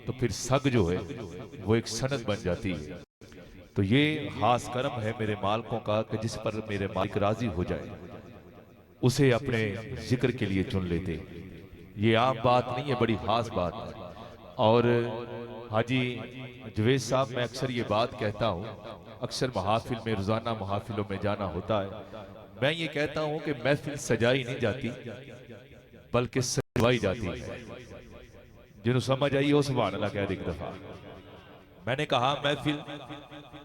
तो फिर सग जो है वो एक सनद बन जाती है। तो ये खास करम है मेरे मालिकों का कि जिस पर मेरे मालिक राजी हो जाए उसे अपने जिक्र के लिए चुन लेते। ये आम बात नहीं है, बड़ी खास बात है। और हाजी जवेद साहब, मैं अक्सर ये बात कहता हूँ, अक्सर महाफिल में, रोजाना महाफिलों में जाना होता है, मैं ये कहता हूँ कि महफिल सजाई नहीं जाती बल्कि सजवाई जाती है। जिन्हों समझ आई हो सुभान अल्लाह कह दे एक दफा। मैंने कहा महफिल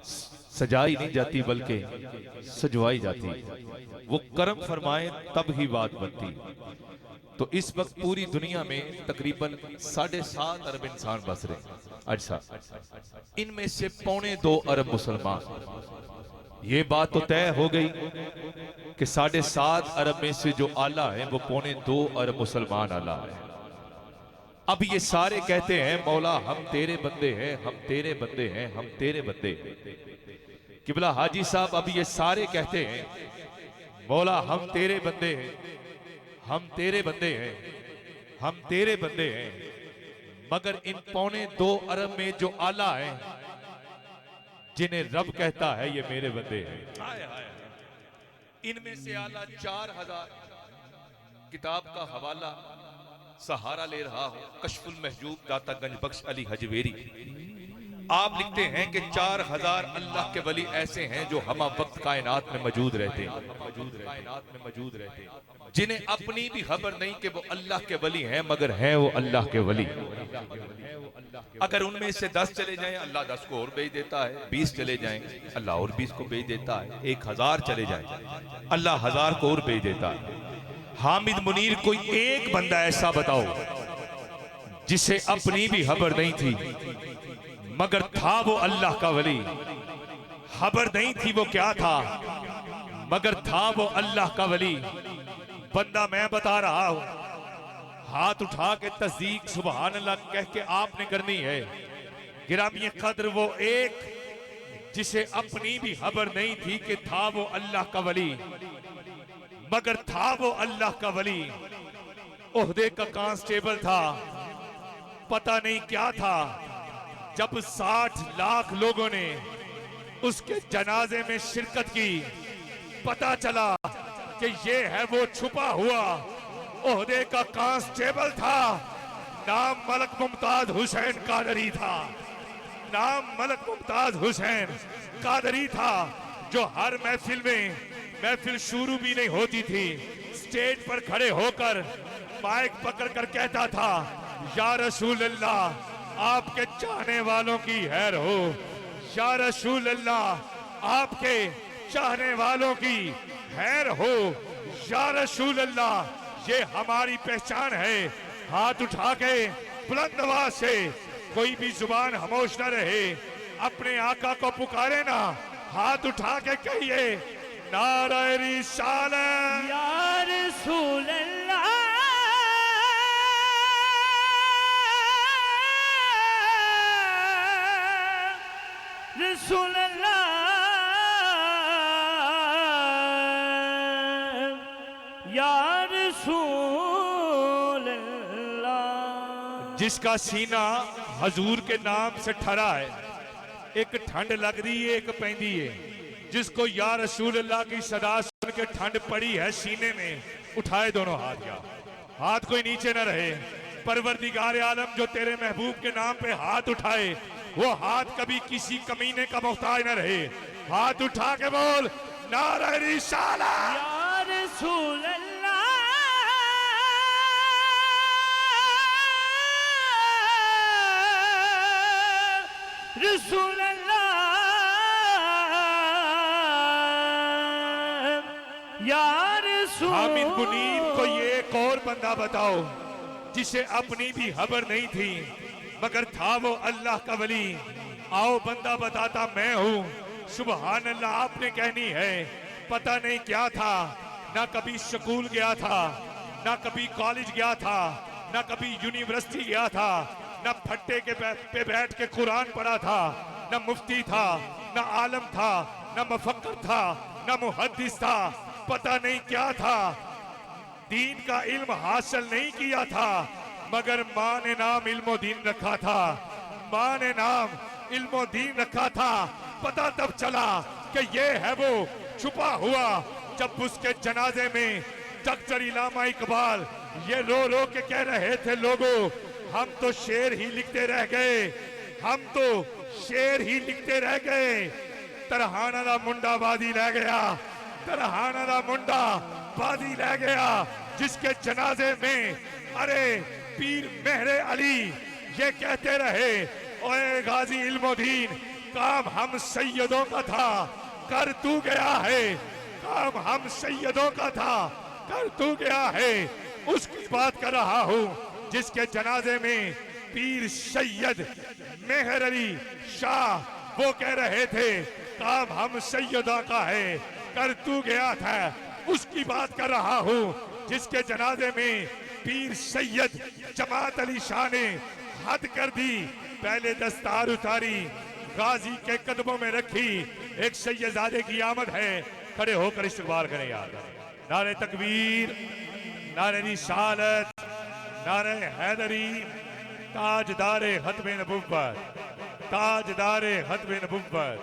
सजाई नहीं जाती बल्कि सजवाई जाती है। वो करम फरमाए तब ही बात बनती। तो इस वक्त पूरी दुनिया में तकरीबन 7.5 अरब इंसान बस रहे। अच्छा, इनमें से 2.25 अरब मुसलमान। ये बात तो तय हो गई कि 7.5 अरब में से जो आला है वो 2.25 अरब मुसलमान आला है। अब ये सारे कहते हैं मौला हम तेरे बंदे हैं, हम तेरे बंदे हैं, हम तेरे बंदे हैं। किबला हाजी साहब, अब ये सारे कहते हैं मौला हम तेरे बंदे हैं, हम तेरे बंदे हैं, हम तेरे बंदे हैं, मगर इन 2.25 अरब में जो आला है जिन्हें रब कहता है ये मेरे बंदे हैं, इनमें से आला 4000 किताब का हवाला सहारा ले रहा हो, कशफुल महजूब दाता गंज बख्श अली हजवेरी। आप लिखते हैं कि 4000 अल्लाह के वली ऐसे हैं जो हमा वक्त कायनात में मौजूद रहते हैं, जिन्हें अपनी भी खबर नहीं कि वो अल्लाह के वली हैं, मगर हैं वो अल्लाह के वली। अगर उनमें से 10 चले जाएं अल्लाह 10 को और भेज देता है, 20 चले जाएं अल्लाह और 20 को भेज देता है, 1000 चले जाएं अल्लाह 1000 को और भेज देता है। हामिद मुनीर, कोई एक बंदा ऐसा बताओ जिसे अपनी भी खबर नहीं थी मगर था वो अल्लाह का वली। खबर नहीं थी वो क्या था मगर था वो अल्लाह का वली। बंदा मैं बता रहा हूं, हाथ उठा के तस्दीक सुभान अल्लाह कह के आपने करनी है। गिरामी कद्र वो एक जिसे अपनी भी खबर नहीं थी कि था वो अल्लाह का वली, मगर था वो अल्लाह का वली। ओहदे का कांस्टेबल था, पता नहीं क्या था। जब 60 लाख लोगों ने उसके जनाजे में शिरकत की, पता चला कि ये है वो छुपा हुआ ओहदे का कांस्टेबल था। नाम मलक मुमताज हुसैन कादरी था, नाम मलक मुमताज हुसैन कादरी था, जो हर महफिल में, महफिल शुरू भी नहीं होती थी, स्टेज पर खड़े होकर माइक पकड़कर कहता था या रसूल अल्लाह आपके चाहने वालों की खैर हो, या रसूल अल्लाह आपके चाहने वालों की खैर हो, या रसूल अल्लाह ये हमारी पहचान है। हाथ उठा के बुलंद आवाज से, कोई भी जुबान खामोश न रहे, अपने आका को पुकारे ना, हाथ उठा के कहिए नारा रिसालत या रसूल अल्लाह, रसूल अल्लाह, या रसूल अल्लाह। जिसका सीना हजूर के नाम से ठरा है, एक ठंड लग रही है एक पैंदी है, जिसको या रसूल अल्लाह की सदा सुन के ठंड पड़ी है सीने में, उठाए दोनों हाथ। या हाथ कोई नीचे न रहे। परवरदिगार आलम जो तेरे महबूब के नाम पे हाथ उठाए, वो हाथ कभी किसी कमीने का मोहताज न रहे। हाथ उठा के बोल नारा रिसालत या रसूल अल्लाह, रसूल अल्लाह, या रसूल। हामिद मुनीर को ये एक और बंदा बताओ जिसे अपनी भी खबर नहीं थी मगर था वो अल्लाह का वली। आओ बंदा बताता मैं हूँ। सुभान अल्लाह आपने कहनी है। पता नहीं क्या था, ना कभी स्कूल गया था, ना कभी कॉलेज गया था, ना कभी यूनिवर्सिटी गया था, ना फट्टे के पे बैठ के कुरान पढ़ा था, ना मुफ्ती था, ना आलम था, ना मुफक्कर था, ना मुहद्दिस था। पता नहीं क्या था, दीन का इल्म हासिल नहीं किया था, मगर माँ ने नाम इल्मो दीन रखा था। माँ ने नाम इल्मो दीन रखा था, पता तब चला कि ये है वो छुपा हुआ। जब उसके जनाजे में डॉक्टर इलामा इकबाल ये रो रो के कह रहे थे, लोगों हम तो शेर ही लिखते रह गए, हम तो शेर ही लिखते रह गए। तरहाना दा मुंडा बादी रह गया, तरहाना दा मुंडा बादी रह गया, जिसके जनाजे में अरे पीर मेहरे अली ये कहते रहे, ओए गाजी इल्मुद्दीन काम हम सैयदों का था, कर तू गया है, काम हम सैयदों का था, कर तू गया है। उसकी बात कर रहा हूँ जिसके जनाजे में पीर सैयद मेहर अली शाह वो कह रहे थे काम हम सैयदा का है, कर तू गया था। उसकी बात कर रहा हूँ जिसके जनाजे में पीर सैयद जमात अली शाह ने हद कर दी, पहले दस्तार उतारी, गाजी के कदमों में रखी, एक सैयदादे की आमद है, खड़े होकर इस्तकबाल करें यार। नारे तकबीर, नारे रिसालत, नारे हैदरी, ताजदारे खत्मे नबुव्वत, ताजदारे खत्मे नबुव्वत।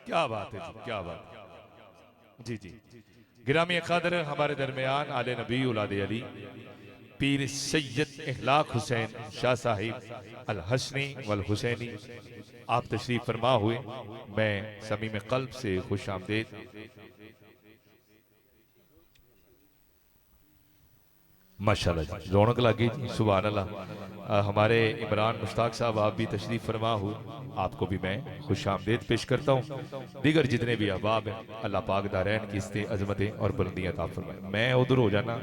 क्या बात है जी, क्या बात है जी जी। गिरामी क़दर हमारे दरमियान आले नबी औलादे अली पीर सैयद इखलाक हुसैन शाह साहिब अल हसनी वल हुसैनी आप तशरीफ फरमा हुए। मैं समीम क़ल्ब से खुश आमदेद माशाल्लाह जी, रौनक लगी जी, सुभान अल्लाह। हमारे इमरान मुश्ताक साहब आप भी तशरीफ फरमा हुए, आपको भी मैं खुश आमदेद पेश करता हूँ। दीगर जितने भी अहबाब हैं अल्लाह पाक दारैन की इस्ते अजमतें और बुलंदियां अता फरमाए। मैं उधर हो जाना,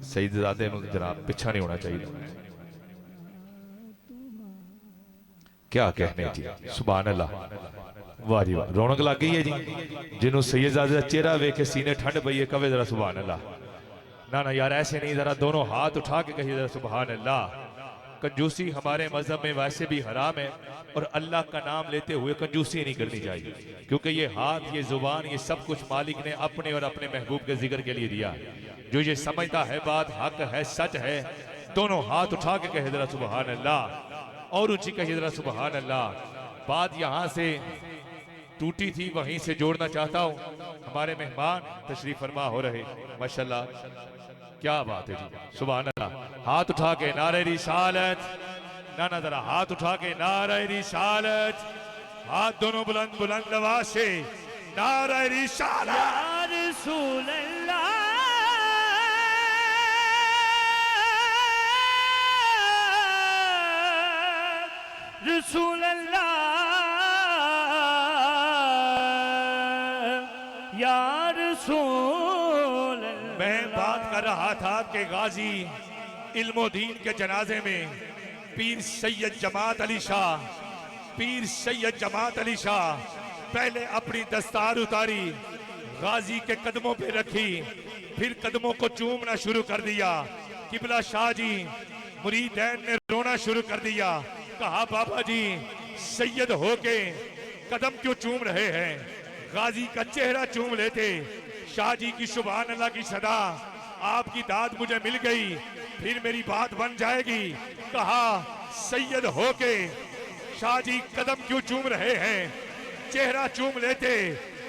सईदजादे नूं जनाब पिछा नहीं होना चाहिए। क्या कहने जी, सुभान अल्लाह, वाह जी वाह, रौनक लग गई है जी। जिन्हों सैयदजादे का चेहरा वेख के सीने ठंड पई है, कवे जरा सुभान अल्लाह। ना ना यार ऐसे नहीं, जरा दोनों हाथ उठा के कहिए जरा सुभान अल्लाह। कंजूसी हमारे मजहब में वैसे भी हराम है और अल्लाह का नाम लेते हुए कंजूसी नहीं करनी चाहिए, क्योंकि ये हाथ, ये जुबान, ये सब कुछ मालिक ने अपने और अपने महबूब के जिक्र के लिए दिया। जो ये समझता है बात हक है, सच है, दोनों हाथ उठा के कहे जरा सुभान अल्लाह, और ऊंची कहिए जरा सुभान अल्लाह। बात यहाँ से टूटी थी, वहीं से जोड़ना चाहता हूँ। हमारे मेहमान तशरीफ फरमा हो रहे, माशाल्लाह, क्या बात है जी, सुभान अल्लाह। हाथ उठा के नारे रिसालत, ना ना जरा हाथ उठा के नारे रिसालत, हाथ दोनों बुलंद बुलंद आवाज से नारे रिसालत। या रसूल अल्लाह, रसूल अल्लाह, या रसूल अल्लाह। मैं बात कर रहा था कि गाजी इल्मुद्दीन के जनाजे में पीर सैयद जमात अली शाह, पीर सैयद जमात अली शाह पहले अपनी दस्तार उतारी, गाजी के कदमों पे रखी, फिर कदमों को चूमना शुरू कर दिया। किबला शाह जी मुरीदैन ने रोना शुरू कर दिया, कहा बाबा जी सैयद होके कदम क्यों चूम रहे हैं, गाजी का चेहरा चूम लेते। शाह जी की सुभान अल्लाह की सदा, आपकी दाद मुझे मिल गई, फिर मेरी बात बन जाएगी। कहा सैयद होके शाह जी कदम क्यों चूम रहे हैं, चेहरा चूम लेते।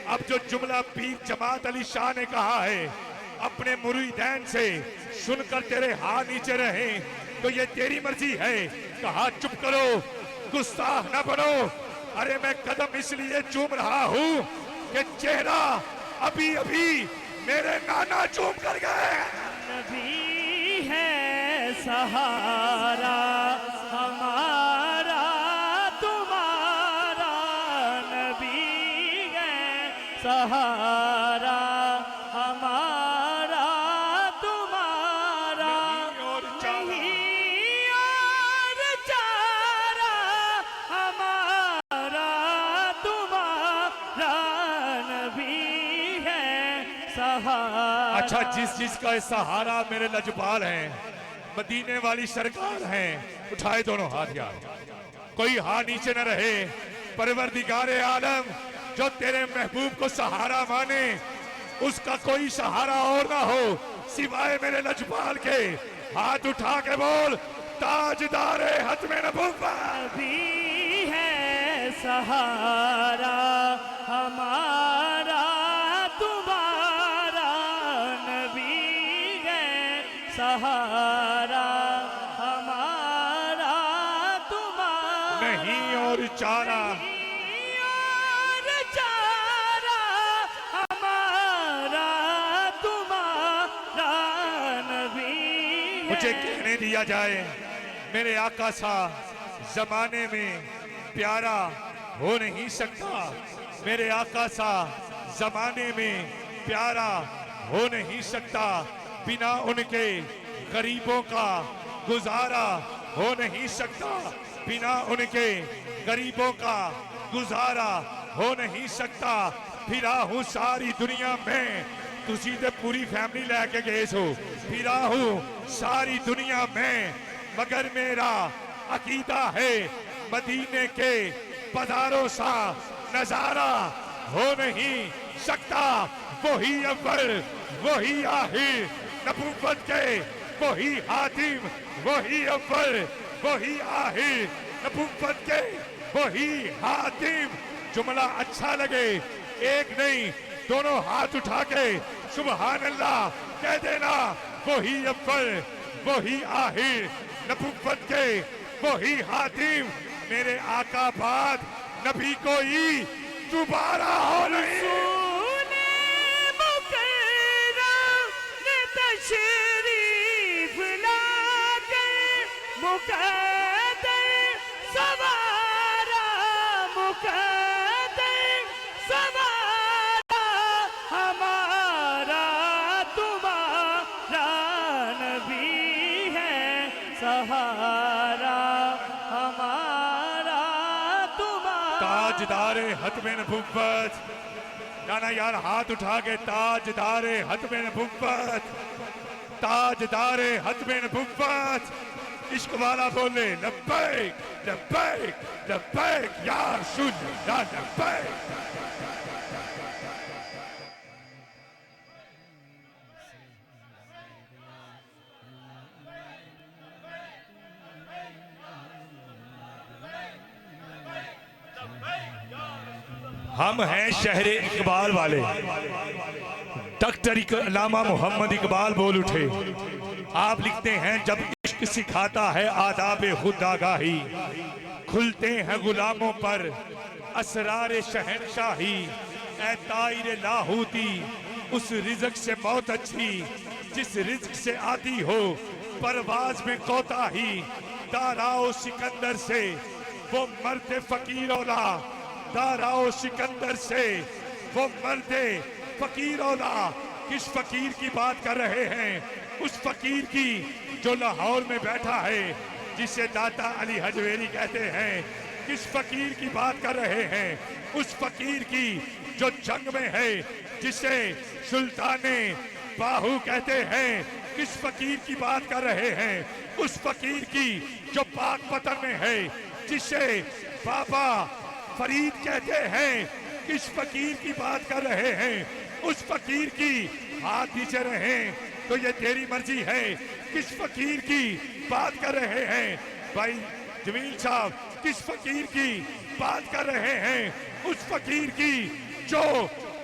अब जो जुमला पीर जमात अली शाह ने कहा है अपने मुरीदैन से सुनकर तेरे हाथ नीचे रहे तो ये तेरी मर्जी है। कहा चुप करो, गुस्ताख न बनो, अरे मैं कदम इसलिए चूम रहा हूँ कि चेहरा अभी अभी मेरे नाना चूम कर गए। नबी है सहारा हमारा तुम्हारा, नबी है सहारा हमारा तुम्हारा, नहीं और चारा हमारा तुम्हारा, नबी है सहारा। अच्छा, जिस का सहारा मेरे लजपाल हैं, मदीने वाली सरकार हैं, उठाए दोनों हाथ यार, कोई हाथ नीचे न रहे। परवरदिगारे आलम जो तेरे महबूब को सहारा माने, उसका कोई सहारा और ना हो सिवाय मेरे लजपाल के। हाथ उठा के बोल ताजदारे हत्मे नबुव्वत नबी है सहारा हमारा तुम्हारा, नबी है सहारा हमारा तुम्हारा, नहीं और चारा और चारा हमारा तुम्हारा, नबी है। मुझे कहने दिया जाए मेरे आका सा जमाने में प्यारा हो नहीं सकता, मेरे आका सा जमाने में प्यारा हो नहीं सकता, बिना उनके गरीबों का गुजारा हो नहीं सकता, बिना उनके गरीबों का गुजारा हो नहीं सकता। फिरा हूँ सारी दुनिया में, तुसी ते पूरी फैमिली लेके गए सो, फिरा हूँ सारी दुनिया में, मगर मेरा अकीदा है मदीने के बाजारों सा नजारा हो नहीं सकता। वही अव्वल वही आखिर नबुव्वत के, वही हातिम वही अव्वल वही आखिर नबुव्वत के, वही हातिम। जुमला अच्छा लगे एक नहीं दोनों हाथ उठा के सुभान अल्लाह कह देना। वही अव्वल वही आखिर नबुव्वत के, वही हातिम। मेरे आका बाद नबी कोई दोबारा हो नहीं। रसूले मुकर्रम ने तशरीफ लाकर मुकद्दर सवारा, मुकद्दर सवारा हमारा तुम्हारा, नबी है सहारा हमारा तुम्हारा। ताजदारे हत्मे नबुव्वत, जाना यार हाथ उठा के, ताजदारे हत्मे नबुव्वत, ताजदारे हत्मे नबुव्वत। इश्क वाला बोले लब्बैक लब्बैक लब्बैक या रसूल अल्लाह लब्बैक। हम हैं शहर इकबाल वाले, डॉक्टर अल्लामा मोहम्मद इकबाल बोल उठे। आप लिखते हैं जब इश्क सिखाता है आदाब खुद आगाही, खुलते हैं गुलामों पर असरार शहनशाही। ऐ ताइर लाहूती उस रिज़्क से बहुत अच्छी, जिस रिज़्क से आती हो परवाज में कोताही। दाराओ सिकंदर से वो मर्द फकीरोला, दाराओ सिकंदर से वो मर्द फकीरोला। किस फकीर की बात कर रहे हैं? उस फकीर की जो लाहौर में बैठा है, जिसे दाता अली हजवेरी कहते हैं। किस फकीर की बात कर रहे हैं? उस फकीर की जो जंग में है, जिसे सुल्ताने बाहू कहते हैं। किस फकीर की बात कर रहे हैं? उस फकीर की जो पाकपतन में है, जिसे बाबा फरीद कहते हैं। किस फकीर की बात कर रहे हैं? उस फकीर की हाथ नीचे रहे तो ये तेरी मर्जी है। किस फकीर की बात कर रहे हैं भाई जमील साहब? किस फकीर की बात कर रहे हैं? उस फकीर की जो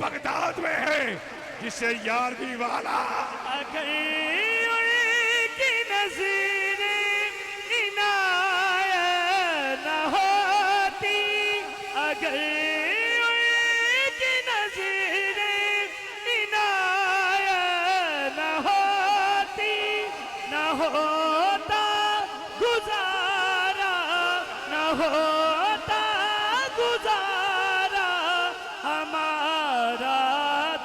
बगदाद में है, जिसे यार भी वाला। अगर उनकी नज़रें इनायत न होती, अगर उनकी नज़रें इनायत न होती, न होता गुजारा, न होता गुजारा हमारा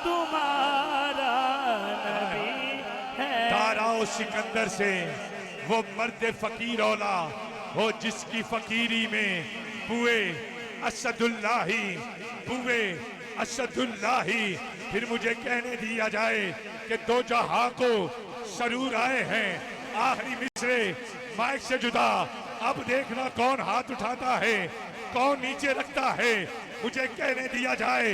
तुम्हारा, नबी है। दाराओ सिकंदर से वो मर्द फकीर औला हो, जिसकी फकीरी में बुए असदुल्लाही, बुए असदुल्लाही। फिर मुझे कहने दिया जाए कि दो जहां को सरूर आए हैं। आखिरी मिसरे माइक से जुदा, अब देखना कौन हाथ उठाता है, कौन नीचे रखता है। मुझे कहने दिया जाए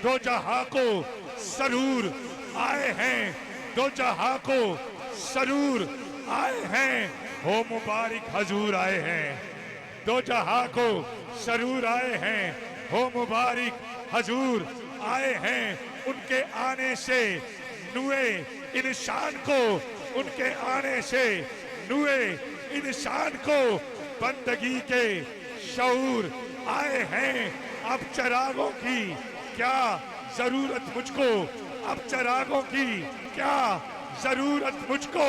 दो जहां को सरूर आए हैं, दो जहां को सरूर आए हैं। हो मुबारक हजूर आए हैं, दो जहां को सरूर आए हैं, हो मुबारक हजूर आए हैं। उनके आने से नूए इंसान को, उनके आने से नूए इंसान को बंदगी के शऊर आए हैं। अब चिरागों की क्या जरूरत मुझको, अब चिरागों की क्या जरूरत मुझको।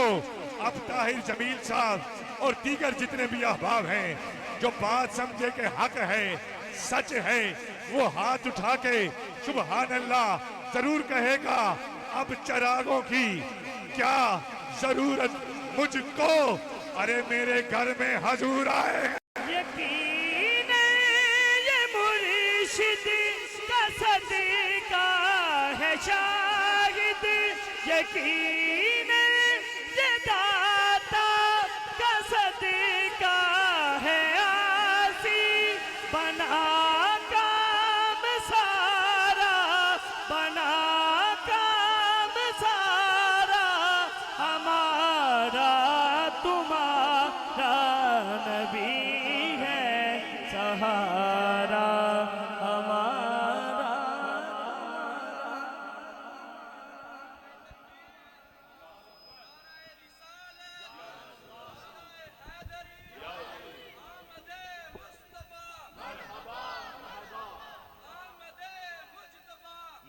अब ताहिर जमील साहब और दीगर जितने भी अहबाब हैं जो बात समझे के हक है, सच है, वो हाथ उठा के सुभान अल्लाह जरूर कहेगा। अब चिरागों की क्या जरूरत मुझको, अरे मेरे घर में हजूर आए हैं। यकीन ये मुर्शिद का सदका है शाहिद, यकीन ये दाता का सदका है आसी। बना काम सारा, बना काम सारा हमारा तुम्हारा नबी है सहारा हमारा।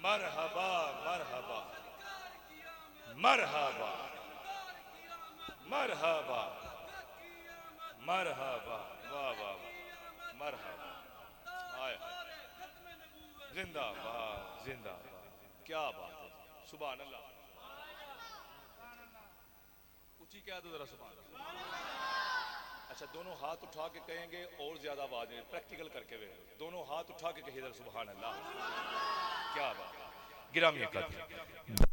मरहबा मरहबा मरहबा मरहबा मरहबा, वाह वाह वाह, मरहबा, हाय हाय, जिंदाबाद जिंदाबाद, क्या बात है, सुभान अल्लाह। ऊंची क्या तो जरा सुभान अल्लाह। अच्छा दोनों हाथ उठा के कहेंगे और ज्यादा आवाज में, प्रैक्टिकल करके वे दोनों हाथ उठा के कहिए जरा सुभान अल्लाह। क्या बात है, गिरामी कदर।